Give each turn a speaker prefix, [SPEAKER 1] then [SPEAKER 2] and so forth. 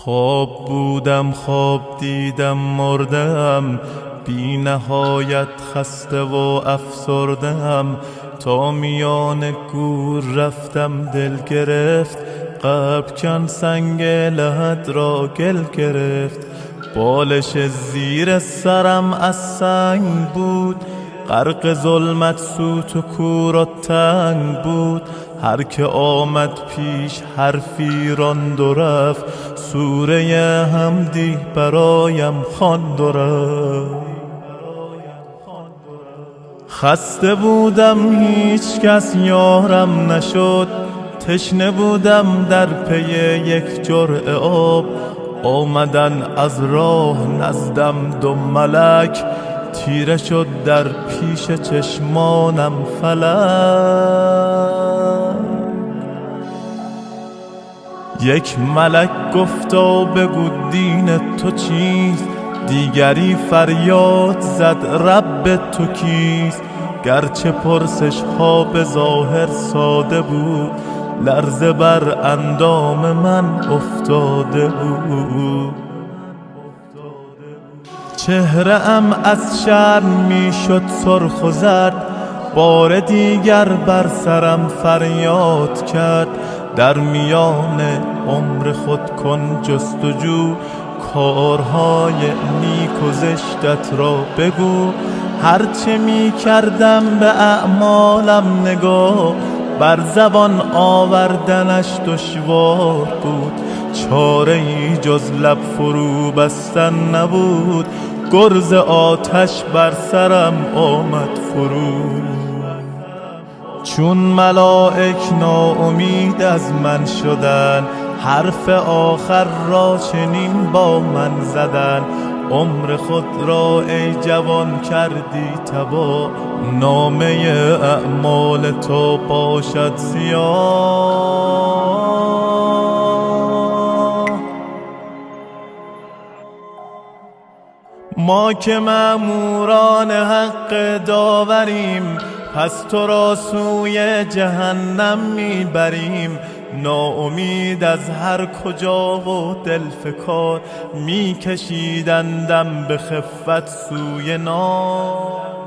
[SPEAKER 1] خواب بودم خواب دیدم مردم، بی نهایت خسته و افسردم. تا میان گور رفتم دل گرفت، قلب کن سنگ لحد را گل گرفت. بالش زیر سرم از سنگ بود، غرق ظلمت سوت و کور و تنگ بود. هر که آمد پیش حرفی راند و رفت، سوره حمدی برایم خواند و رفت. خسته بودم هیچ کس یارم نشد، تشنه بودم در پی یک جرعه آب. آمدن از راه نزدم دو ملک، تیره شد در پیش چشمانم فلک. یک ملک گفتا بگو دین تو چیست، دیگری فریاد زد رب تو کیست. گرچه پرسش ها به ظاهر ساده بود، لرزه بر اندام من افتاده بود. چهره ام از شرم می شد سرخ و زرد، بار دیگر بر سرم فریاد کرد. در میان عمر خود کن جستجو، کارهای نیک و زشتت را بگو. هرچه می کردم به اعمالم نگاه، بر زبان آوردنش دشوار بود. چاره ای جز لب فرو بستن نبود، گرز آتش بر سرم آمد فرو. چون ملائک ناامید از من شدن، حرف آخر را چنین با من زدن. عمر خود را ای جوان کردی تباه، نامه اعمال تو باشد سیاه. ما که مأموران حق داوریم، پس تو را سوی جهنم میبریم. ناامید از هر کجا و دلفکار، میکشیدندم به خفت سوی نار.